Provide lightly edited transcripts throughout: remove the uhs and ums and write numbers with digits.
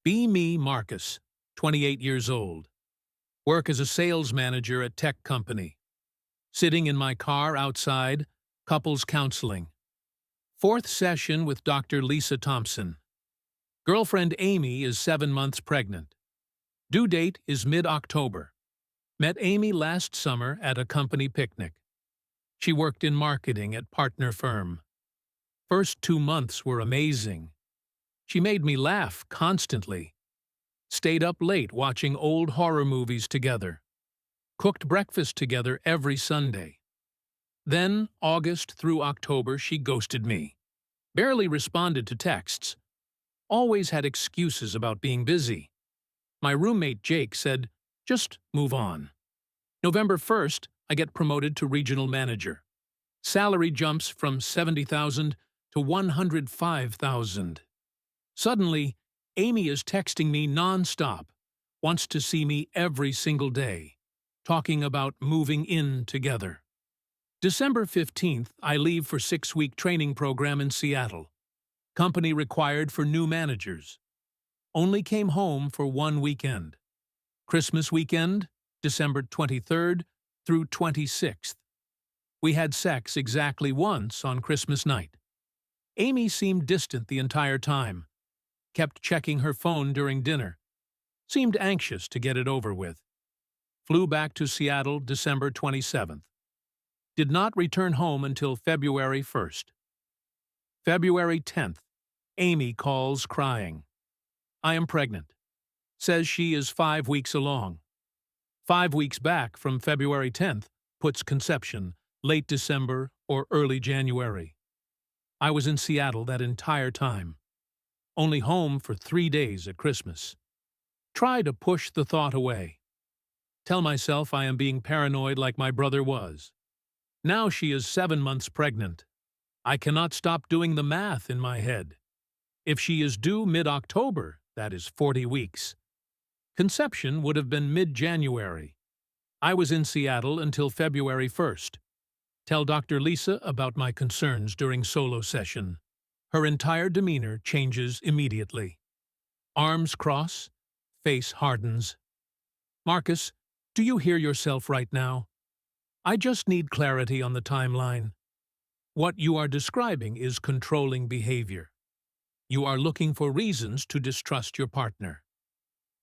Be me, Marcus, 28 years old. Work as a sales manager at tech company. Sitting in my car outside, couples counseling. Fourth session with Dr. Lisa Thompson. Girlfriend Amy is 7 months pregnant. Due date is mid-October. Met Amy last summer at a company picnic. She worked in marketing at partner firm. First 2 months were amazing. She made me laugh constantly. Stayed up late watching old horror movies together. Cooked breakfast together every Sunday. Then, August through October, she ghosted me. Barely responded to texts. Always had excuses about being busy. My roommate Jake said, "Just move on." November 1st, I get promoted to regional manager. Salary jumps from $70,000 to $105,000. Suddenly, Amy is texting me nonstop, wants to see me every single day, talking about moving in together. December 15th, I leave for 6-week training program in Seattle. Company required for new managers. Only came home for 1 weekend. Christmas weekend, December 23rd through 26th. We had sex exactly once on Christmas night. Amy seemed distant the entire time. Kept checking her phone during dinner. Seemed anxious to get it over with. Flew back to Seattle December 27th. Did not return home until February 1st. February 10th. Amy calls crying. I am pregnant. Says she is 5 weeks along. 5 weeks back from February 10th puts conception, late December or early January. I was in Seattle that entire time. Only home for 3 days at Christmas. Try to push the thought away. Tell myself I am being paranoid like my brother was. Now she is 7 months pregnant. I cannot stop doing the math in my head. If she is due mid-October, that is 40 weeks. Conception would have been mid-January. I was in Seattle until February 1st. Tell Dr. Lisa about my concerns during solo session. Her entire demeanor changes immediately. Arms cross, face hardens. Marcus, do you hear yourself right now? I just need clarity on the timeline. What you are describing is controlling behavior. You are looking for reasons to distrust your partner.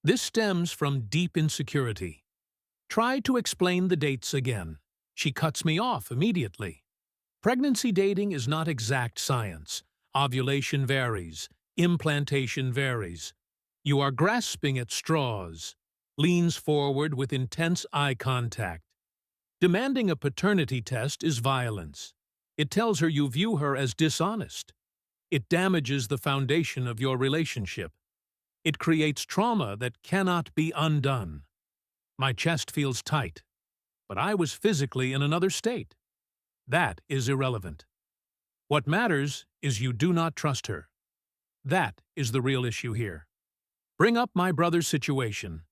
This stems from deep insecurity. Try to explain the dates again. She cuts me off immediately. Pregnancy dating is not exact science. Ovulation varies. Implantation varies. You are grasping at straws. Leans forward with intense eye contact. Demanding a paternity test is violence. It tells her you view her as dishonest. It damages the foundation of your relationship. It creates trauma that cannot be undone. My chest feels tight, but I was physically in another state. That is irrelevant. What matters is you do not trust her. That is the real issue here. Bring up my brother's situation.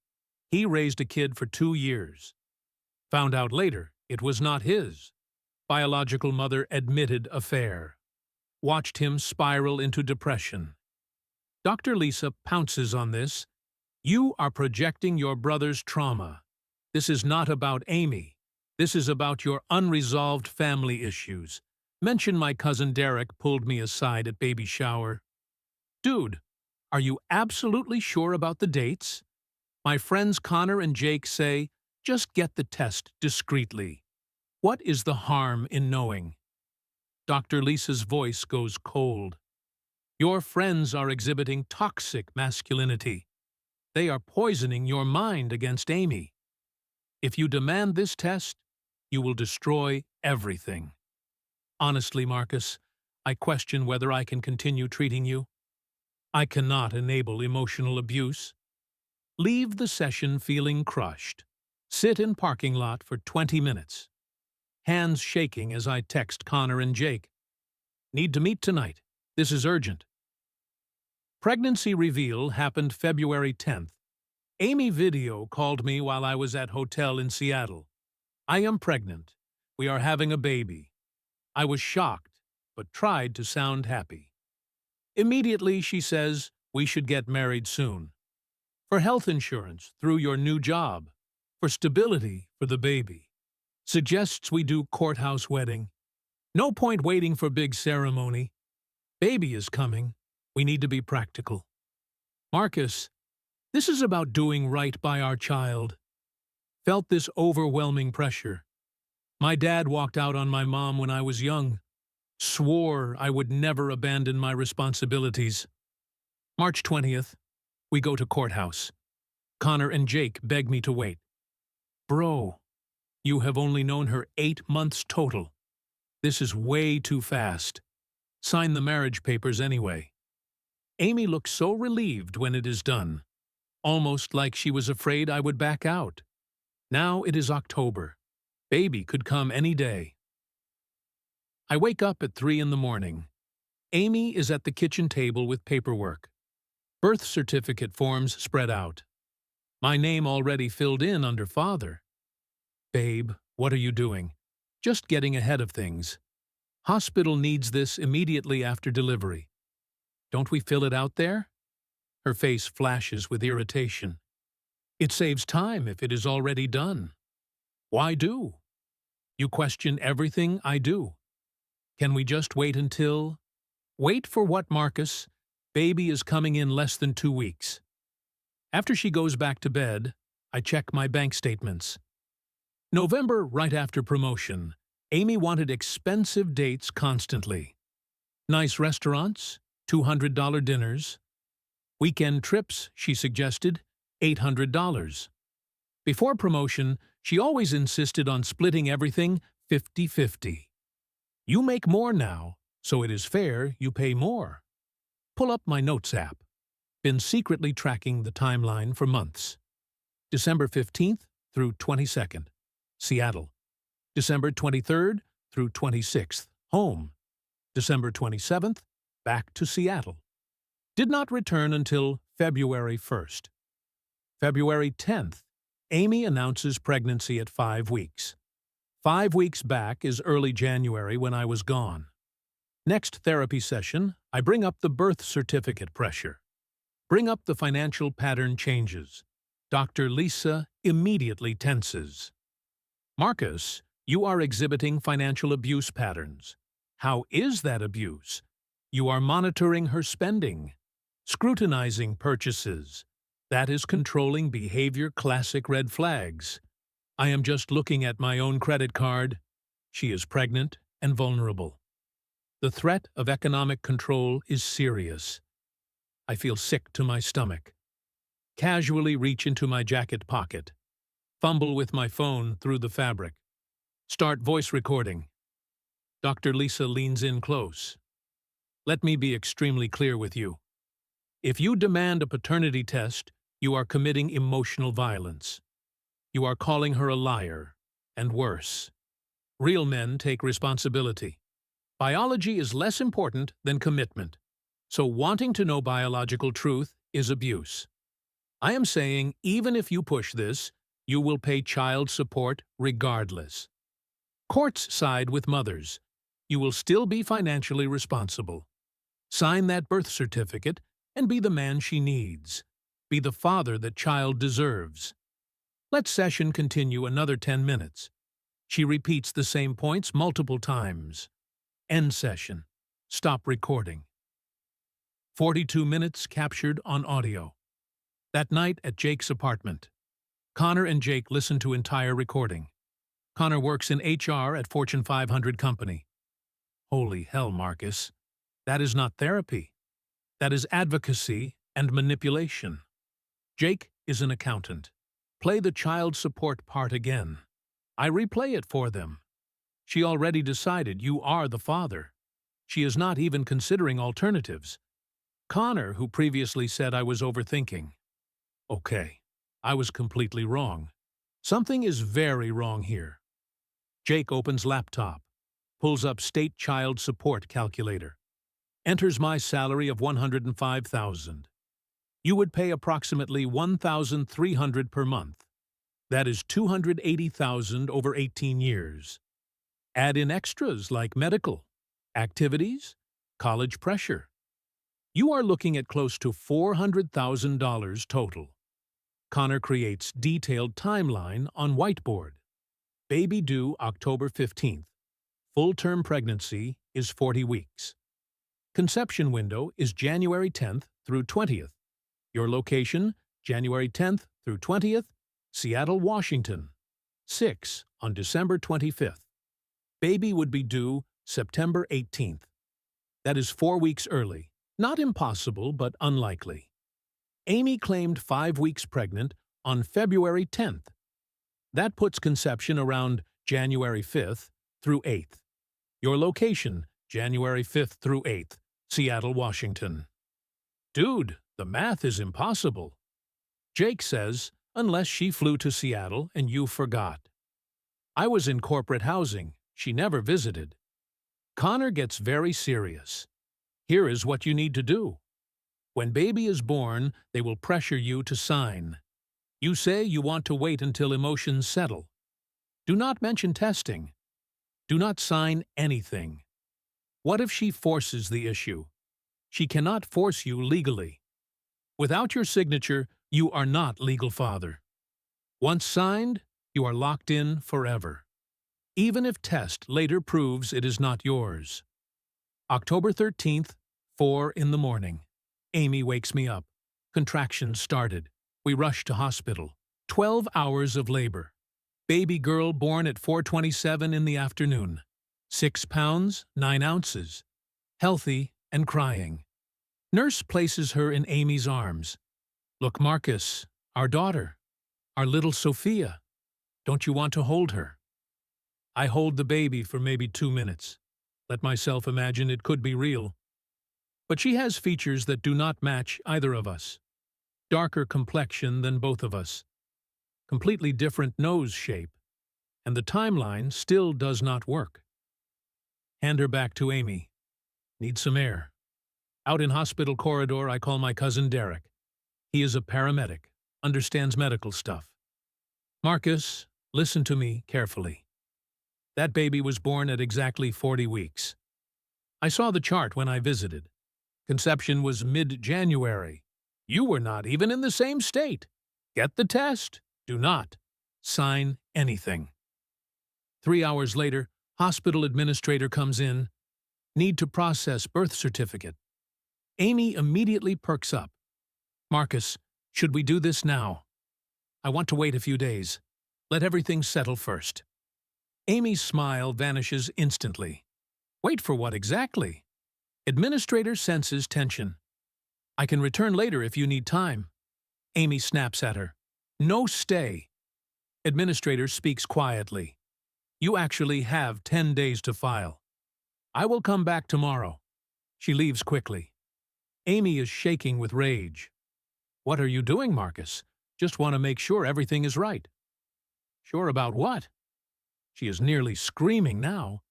He raised a kid for 2 years. Found out later it was not his. Biological mother admitted affair. Watched him spiral into depression. Dr. Lisa pounces on this. You are projecting your brother's trauma. This is not about Amy. This is about your unresolved family issues. Mention my cousin Derek pulled me aside at baby shower. Dude, are you absolutely sure about the dates? My friends Connor and Jake say, just get the test discreetly. What is the harm in knowing? Dr. Lisa's voice goes cold. Your friends are exhibiting toxic masculinity. They are poisoning your mind against Amy. If you demand this test, you will destroy everything. Honestly, Marcus, I question whether I can continue treating you. I cannot enable emotional abuse. Leave the session feeling crushed. Sit in parking lot for 20 minutes. Hands shaking as I text Connor and Jake. Need to meet tonight. This is urgent. Pregnancy reveal happened February 10th. Amy video called me while I was at hotel in Seattle. I am pregnant. We are having a baby. I was shocked, but tried to sound happy. Immediately she says, we should get married soon. for health insurance through your new job, for stability for the baby. Suggests we do courthouse wedding. No point waiting for big ceremony. Baby is coming. We need to be practical. Marcus, this is about doing right by our child. Felt this overwhelming pressure. My dad walked out on my mom when I was young. Swore I would never abandon my responsibilities. March 20th, we go to courthouse. Connor and Jake beg me to wait. Bro, you have only known her 8 months total. This is way too fast. Sign the marriage papers anyway. Amy looks so relieved when it is done, almost like she was afraid I would back out. Now it is October. Baby could come any day. I wake up at 3 in the morning. Amy is at the kitchen table with paperwork. Birth certificate forms spread out. My name already filled in under father. Babe, what are you doing? Just getting ahead of things. Hospital needs this immediately after delivery. Don't we fill it out there? Her face flashes with irritation. It saves time if it is already done. Why do? You question everything I do. Can we just wait until… Wait for what, Marcus? Baby is coming in less than 2 weeks. After she goes back to bed, I check my bank statements. November, right after promotion, Amy wanted expensive dates constantly. Nice restaurants, $200 dinners. Weekend trips, she suggested, $800. Before promotion, she always insisted on splitting everything 50-50. You make more now, so it is fair you pay more. Pull up my notes app. Been secretly tracking the timeline for months. December 15th through 22nd, Seattle. December 23rd through 26th, home. December 27th, back to Seattle. Did not return until February 1st. February 10th, Amy announces pregnancy at 5 weeks. 5 weeks back is early January when I was gone. Next therapy session, I bring up the birth certificate pressure. Bring up the financial pattern changes. Dr. Lisa immediately tenses. Marcus, you are exhibiting financial abuse patterns. How is that abuse? You are monitoring her spending, scrutinizing purchases. That is controlling behavior, classic red flags. I am just looking at my own credit card. She is pregnant and vulnerable. The threat of economic control is serious. I feel sick to my stomach. Casually reach into my jacket pocket. Fumble with my phone through the fabric. Start voice recording. Dr. Lisa leans in close. Let me be extremely clear with you. If you demand a paternity test, you are committing emotional violence. You are calling her a liar, and worse. Real men take responsibility. Biology is less important than commitment, so wanting to know biological truth is abuse. I am saying even if you push this, you will pay child support regardless. Courts side with mothers. You will still be financially responsible. Sign that birth certificate and be the man she needs. Be the father that child deserves. Let session continue another 10 minutes. She repeats the same points multiple times. End session. Stop recording. 42 minutes captured on audio. That night at Jake's apartment. Connor and Jake listen to entire recording. Connor works in HR at Fortune 500 company. Holy hell, Marcus. That is not therapy. That is advocacy and manipulation. Jake is an accountant. Play the child support part again. I replay it for them. She already decided you are the father. She is not even considering alternatives. Connor, who previously said I was overthinking. Okay, I was completely wrong. Something is very wrong here. Jake opens laptop, pulls up state child support calculator, enters my salary of $105,000. You would pay approximately $1,300 per month. That is $280,000 over 18 years. Add in extras like medical, activities, college pressure. You are looking at close to $400,000 total. Connor creates detailed timeline on whiteboard. Baby due October 15th. Full-term pregnancy is 40 weeks. Conception window is January 10th through 20th. Your location, January 10th through 20th, Seattle, Washington. 6 on December 25th. Baby would be due September 18th. That is 4 weeks early. Not impossible, but unlikely. Amy claimed 5 weeks pregnant on February 10th. That puts conception around January 5th through 8th. Your location, January 5th through 8th, Seattle, Washington. Dude, the math is impossible. Jake says, unless she flew to Seattle and you forgot. I was in corporate housing. She never visited. Connor gets very serious. Here is what you need to do. When baby is born, they will pressure you to sign. You say you want to wait until emotions settle. Do not mention testing. Do not sign anything. What if she forces the issue? She cannot force you legally. Without your signature, you are not legal father. Once signed, you are locked in forever. Even if test later proves it is not yours. October 13th, 4 in the morning. Amy wakes me up. Contractions started. We rush to hospital. 12 hours of labor. Baby girl born at 4:27 in the afternoon. 6 pounds, 9 ounces. Healthy and crying. Nurse places her in Amy's arms. Look, Marcus, our daughter, our little Sophia. Don't you want to hold her? I hold the baby for maybe 2 minutes. Let myself imagine it could be real. But she has features that do not match either of us. Darker complexion than both of us. Completely different nose shape. And the timeline still does not work. Hand her back to Amy. Need some air. Out in hospital corridor, I call my cousin Derek. He is a paramedic, understands medical stuff. Marcus, listen to me carefully. That baby was born at exactly 40 weeks. I saw the chart when I visited. Conception was mid-January. You were not even in the same state. Get the test. Do not sign anything. 3 hours later, hospital administrator comes in. Need to process birth certificate. Amy immediately perks up. Marcus, should we do this now? I want to wait a few days. Let everything settle first. Amy's smile vanishes instantly. Wait for what exactly? Administrator senses tension. I can return later if you need time. Amy snaps at her. No stay. Administrator speaks quietly. You actually have 10 days to file. I will come back tomorrow. She leaves quickly. Amy is shaking with rage. What are you doing, Marcus? Just want to make sure everything is right. Sure about what? She is nearly screaming now.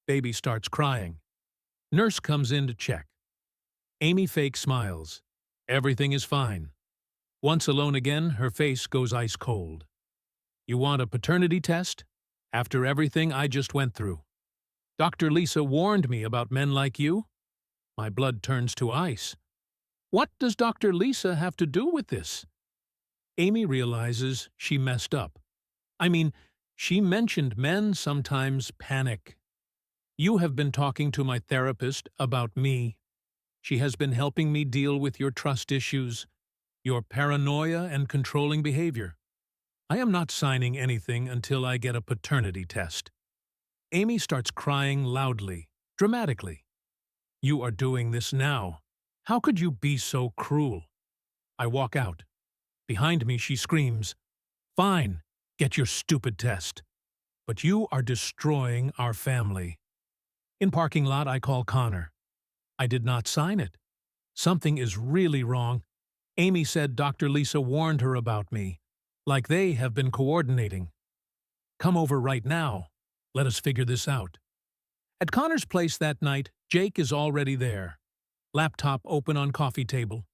Baby starts crying. Nurse comes in to check. Amy fake smiles. Everything is fine. Once alone again, her face goes ice cold. You want a paternity test? After everything I just went through. Dr. Lisa warned me about men like you. My blood turns to ice. What does Dr. Lisa have to do with this? Amy realizes she messed up. She mentioned men sometimes panic. You have been talking to my therapist about me. She has been helping me deal with your trust issues, your paranoia and controlling behavior. I am not signing anything until I get a paternity test. Amy starts crying loudly, dramatically. You are doing this now. How could you be so cruel? I walk out. Behind me she screams, Fine, get your stupid test. But you are destroying our family. In parking lot I call Connor. I did not sign it. Something is really wrong. Amy said Dr. Lisa warned her about me, like they have been coordinating. Come over right now. Let us figure this out. At Connor's place that night, Jake is already there. Laptop open on coffee table.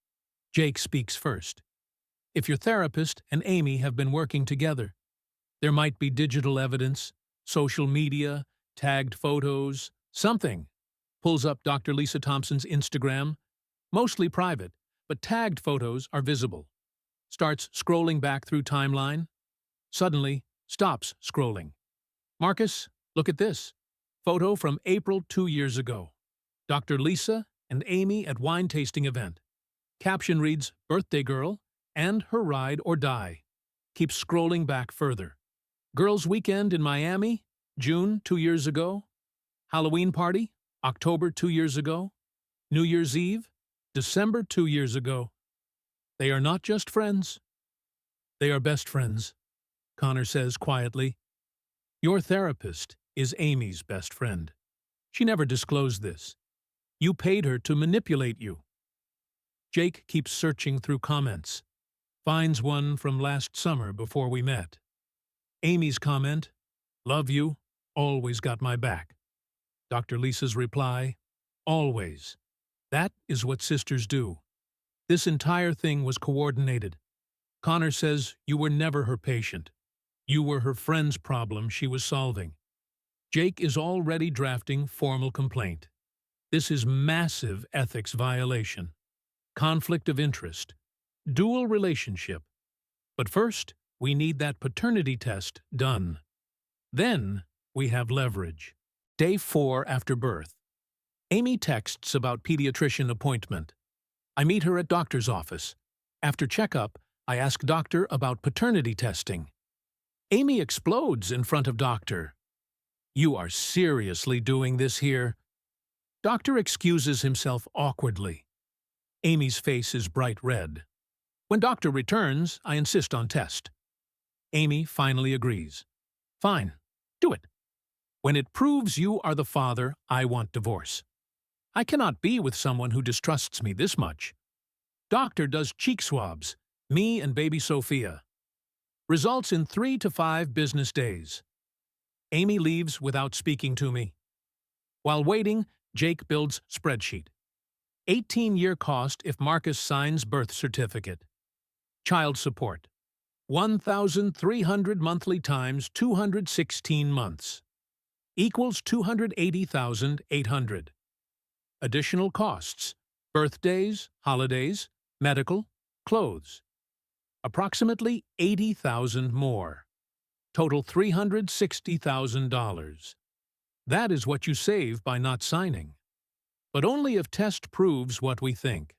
Jake speaks first. If your therapist and Amy have been working together, there might be digital evidence, social media, tagged photos, something. Pulls up Dr. Lisa Thompson's Instagram. Mostly private, but tagged photos are visible. starts scrolling back through timeline, suddenly stops scrolling. Marcus, look at this. Photo from April 2 years ago. Dr. Lisa and Amy at wine tasting event. Caption reads, birthday girl, and her ride or die. Keep scrolling back further. Girls' weekend in Miami, June 2 years ago. Halloween party, October 2 years ago. New Year's Eve, December 2 years ago. They are not just friends. They are best friends, Connor says quietly. Your therapist is Amy's best friend. She never disclosed this. You paid her to manipulate you. Jake keeps searching through comments. Finds one from last summer before we met. Amy's comment, love you, always got my back. Dr. Lisa's reply, always. That is what sisters do. This entire thing was coordinated. Connor says you were never her patient. You were her friend's problem she was solving. Jake is already drafting formal complaint. This is massive ethics violation. Conflict of interest. Dual relationship. But first, we need that paternity test done. Then, we have leverage. Day 4 after birth. Amy texts about pediatrician appointment. I meet her at doctor's office. After checkup, I ask doctor about paternity testing. Amy explodes in front of doctor. You are seriously doing this here? Doctor excuses himself awkwardly. Amy's face is bright red. When doctor returns, I insist on test. Amy finally agrees. Fine, do it. When it proves you are the father, I want divorce. I cannot be with someone who distrusts me this much. Doctor does cheek swabs, me and baby Sophia. Results in 3 to 5 business days. Amy leaves without speaking to me. While waiting, Jake builds spreadsheet. 18-year cost if Marcus signs birth certificate. Child support. 1,300 monthly times 216 months. Equals 280,800. Additional costs. Birthdays, holidays, medical, clothes. Approximately 80,000 more. Total $360,000. That is what you save by not signing. But only if test proves what we think.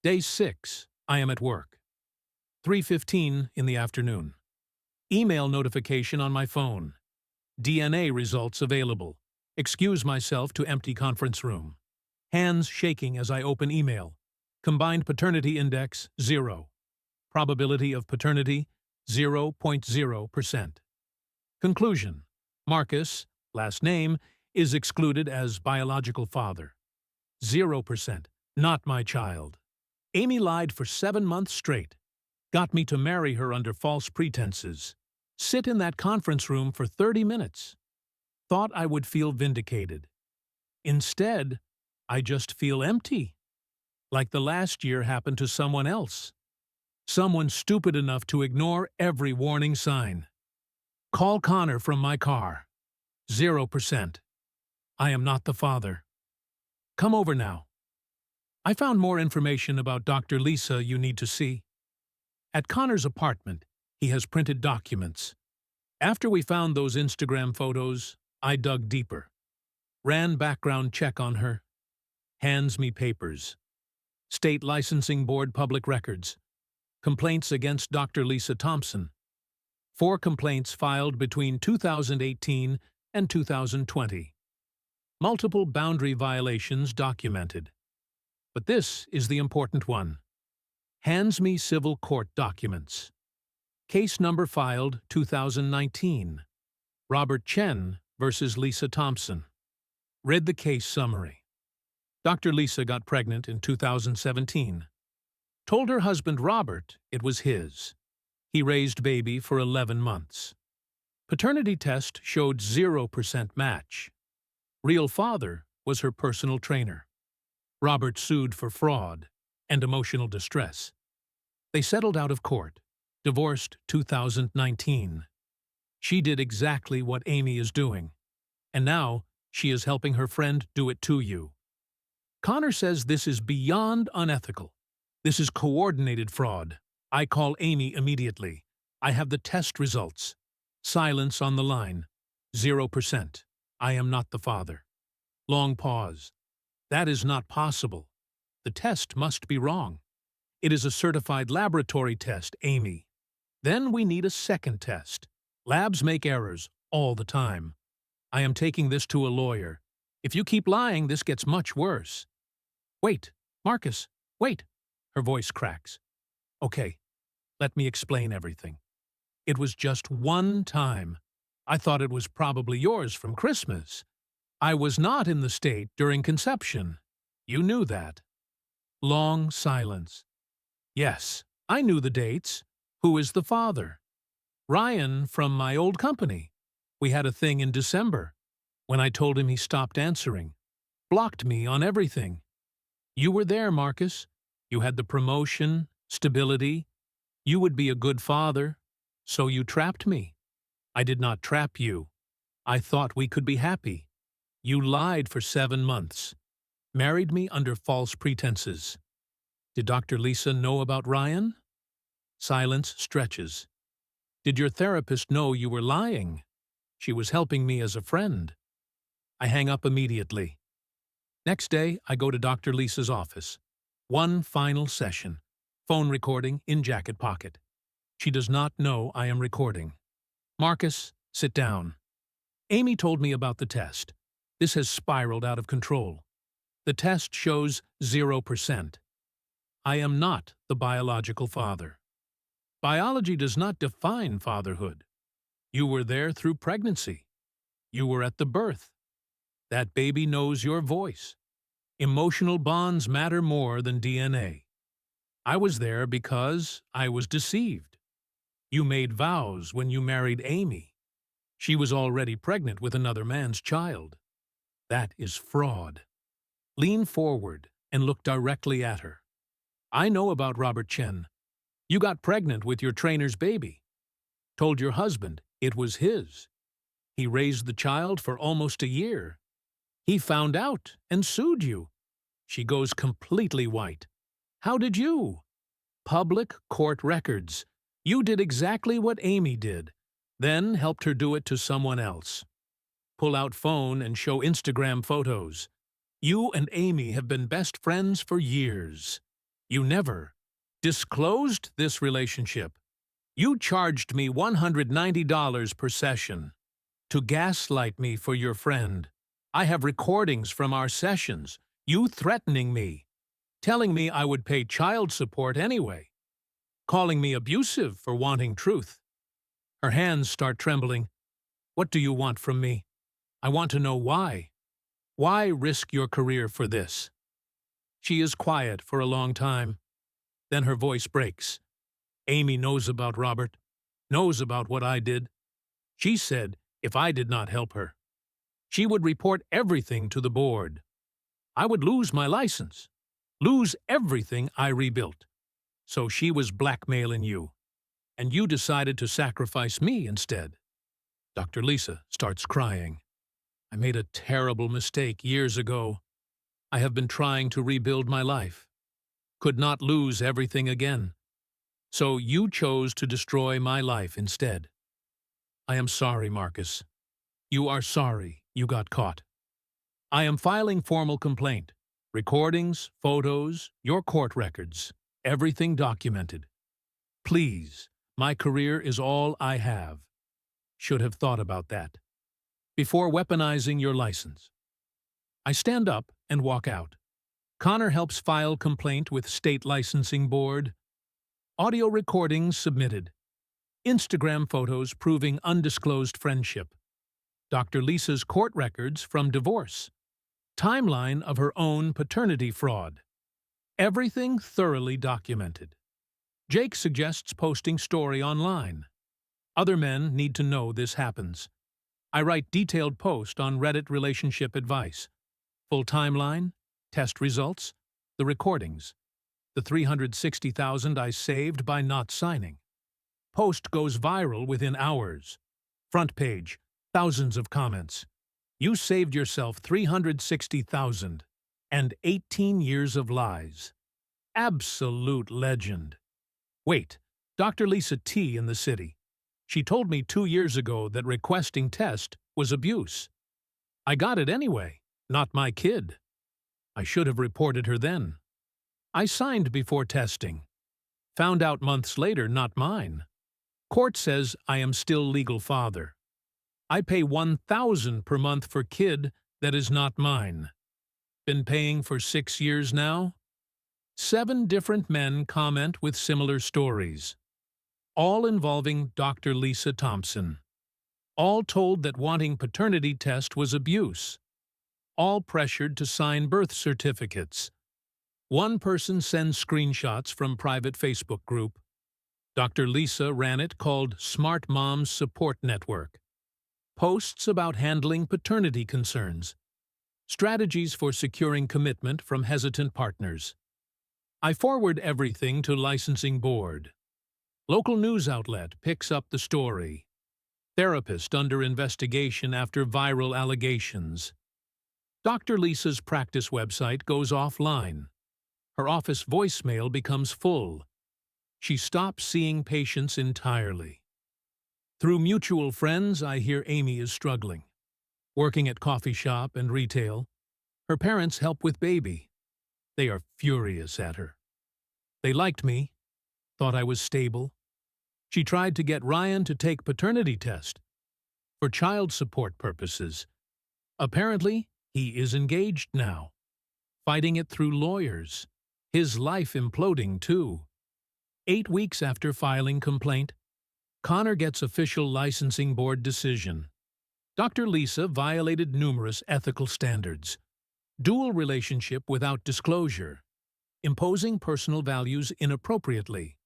Day 6. I am at work. 3:15 in the afternoon. Email notification on my phone. DNA results available. Excuse myself to empty conference room. Hands shaking as I open email. Combined paternity index, 0. Probability of paternity, 0.0%. Conclusion. Marcus, last name, is excluded as biological father. 0%. Not my child. Amy lied for 7 months straight. Got me to marry her under false pretenses. Sit in that conference room for 30 minutes. Thought I would feel vindicated. Instead, I just feel empty. Like the last year happened to someone else. Someone stupid enough to ignore every warning sign. Call Connor from my car. 0%. I am not the father. Come over now. I found more information about Dr. Lisa you need to see. At Connor's apartment, he has printed documents. After we found those Instagram photos, I dug deeper. Ran background check on her. Hands me papers. State Licensing Board public records. Complaints against Dr. Lisa Thompson. 4 complaints filed between 2018 and 2020. Multiple boundary violations documented. But this is the important one. Hands me civil court documents. Case number filed 2019. Robert Chen versus Lisa Thompson. Read the case summary. Dr. Lisa got pregnant in 2017. Told her husband Robert it was his. He raised baby for 11 months. Paternity test showed 0% match. Real father was her personal trainer. Robert sued for fraud and emotional distress. They settled out of court, divorced 2019. She did exactly what Amy is doing, and now she is helping her friend do it to you. Connor says this is beyond unethical. This is coordinated fraud. I call Amy immediately. I have the test results. Silence on the line. 0%. I am not the father. Long pause. That is not possible. The test must be wrong. It is a certified laboratory test, Amy. Then we need a second test. Labs make errors all the time. I am taking this to a lawyer. If you keep lying, this gets much worse. Wait, Marcus, wait. Her voice cracks. Okay, let me explain everything. It was just one time. I thought it was probably yours from Christmas. I was not in the state during conception. You knew that. Long silence. Yes, I knew the dates. Who is the father? Ryan from my old company. We had a thing in December. When I told him, he stopped answering. Blocked me on everything. You were there, Marcus. You had the promotion, stability. You would be a good father. So you trapped me. I did not trap you. I thought we could be happy. You lied for 7 months. Married me under false pretenses. Did Dr. Lisa know about Ryan? Silence stretches. Did your therapist know you were lying? She was helping me as a friend. I hang up immediately. Next day, I go to Dr. Lisa's office. One final session. Phone recording in jacket pocket. She does not know I am recording. Marcus, sit down. Amy told me about the test. This has spiraled out of control. The test shows 0%. I am not the biological father. Biology does not define fatherhood. You were there through pregnancy. You were at the birth. That baby knows your voice. Emotional bonds matter more than DNA. I was there because I was deceived. You made vows when you married Amy. She was already pregnant with another man's child. That is fraud. Lean forward and look directly at her. I know about Robert Chen. You got pregnant with your trainer's baby. Told your husband it was his. He raised the child for almost a year. He found out and sued you. She goes completely white. How did you? Public court records. You did exactly what Amy did, then helped her do it to someone else. Pull out phone and show Instagram photos. You and Amy have been best friends for years. You never disclosed this relationship. You charged me $190 per session to gaslight me for your friend. I have recordings from our sessions, you threatening me, telling me I would pay child support anyway, calling me abusive for wanting truth. Her hands start trembling. What do you want from me? I want to know why. Why risk your career for this? She is quiet for a long time. Then her voice breaks. Amy knows about Robert, knows about what I did. She said if I did not help her, she would report everything to the board. I would lose my license, lose everything I rebuilt. So she was blackmailing you, and you decided to sacrifice me instead. Dr. Lisa starts crying. I made a terrible mistake years ago. I have been trying to rebuild my life. Could not lose everything again. So you chose to destroy my life instead. I am sorry, Marcus. You are sorry you got caught. I am filing formal complaint. Recordings, photos, your court records, everything documented. Please, my career is all I have. Should have thought about that before weaponizing your license. I stand up and walk out. Connor helps file complaint with State Licensing Board. Audio recordings submitted. Instagram photos proving undisclosed friendship. Dr. Lisa's court records from divorce. Timeline of her own paternity fraud. Everything thoroughly documented. Jake suggests posting story online. Other men need to know this happens. I write detailed post on Reddit relationship advice. Full timeline, test results, the recordings, the $360,000 I saved by not signing. Post goes viral within hours. Front page, thousands of comments. You saved yourself $360,000 and 18 years of lies. Absolute legend. Wait, Dr. Lisa T. in the city. She told me 2 years ago that requesting test was abuse. I got it anyway, not my kid. I should have reported her then. I signed before testing. Found out months later, not mine. Court says I am still legal father. I pay $1,000 per month for kid that is not mine. Been paying for 6 years now? 7 different men comment with similar stories, all involving Dr. Lisa Thompson. All told that wanting paternity test was abuse. All pressured to sign birth certificates. One person sends screenshots from private Facebook group. Dr. Lisa ran it, called Smart Moms Support Network. Posts about handling paternity concerns. Strategies for securing commitment from hesitant partners. I forward everything to licensing board. Local news outlet picks up the story. Therapist under investigation after viral allegations. Dr. Lisa's practice website goes offline. Her office voicemail becomes full. She stops seeing patients entirely. Through mutual friends, I hear Amy is struggling. Working at coffee shop and retail. Her parents help with baby. They are furious at her. They liked me, thought I was stable. She tried to get Ryan to take paternity test for child support purposes. Apparently, he is engaged now, fighting it through lawyers. His life imploding too. 8 weeks after filing complaint, Connor gets official licensing board decision. Dr. Lisa violated numerous ethical standards. Dual relationship without disclosure. Imposing personal values inappropriately.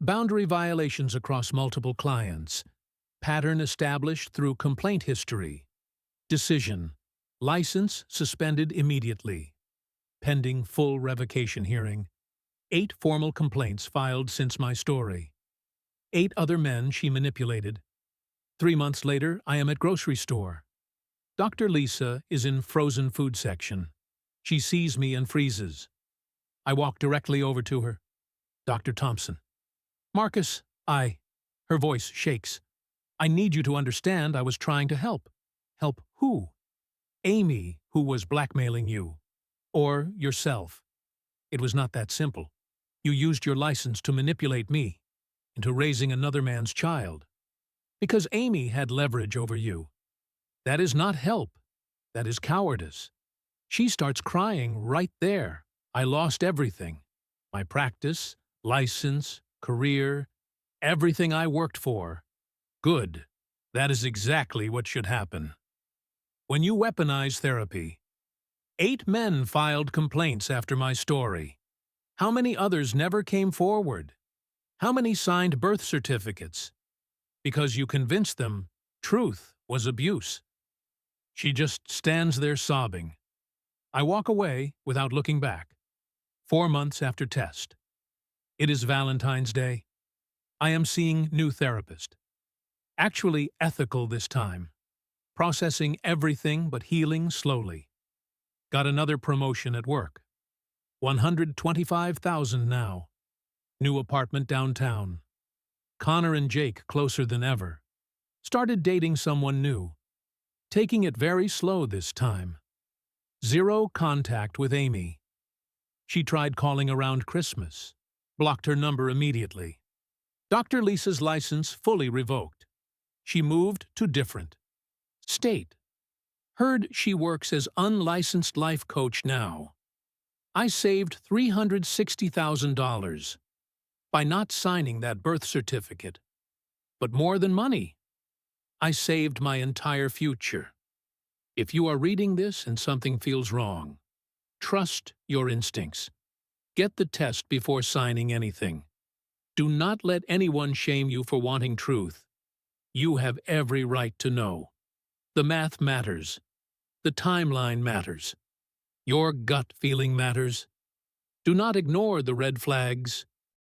Boundary violations across multiple clients. Pattern established through complaint history. Decision. License suspended immediately. Pending full revocation hearing. 8 formal complaints filed since my story. 8 other men she manipulated. 3 months later, I am at grocery store. Dr. Lisa is in frozen food section. She sees me and freezes. I walk directly over to her. Dr. Thompson. Marcus, her voice shakes. I need you to understand I was trying to help. Help who? Amy, who was blackmailing you. Or yourself. It was not that simple. You used your license to manipulate me into raising another man's child. Because Amy had leverage over you. That is not help. That is cowardice. She starts crying right there. I lost everything. My practice, license, career, everything I worked for. Good. That is exactly what should happen. When you weaponize therapy, 8 men filed complaints after my story. How many others never came forward? How many signed birth certificates? Because you convinced them truth was abuse. She just stands there sobbing. I walk away without looking back. 4 months after test. It is Valentine's Day. I am seeing new therapist. Actually ethical this time. Processing everything but healing slowly. Got another promotion at work. $125,000 now. New apartment downtown. Connor and Jake closer than ever. Started dating someone new. Taking it very slow this time. 0 contact with Amy. She tried calling around Christmas. Blocked her number immediately. Dr. Lisa's license fully revoked. She moved to different state. Heard she works as unlicensed life coach now. I saved $360,000 by not signing that birth certificate. But more than money, I saved my entire future. If you are reading this and something feels wrong, trust your instincts. Get the test before signing anything. Do not let anyone shame you for wanting truth. You have every right to know. The math matters. The timeline matters. Your gut feeling matters. Do not ignore the red flags.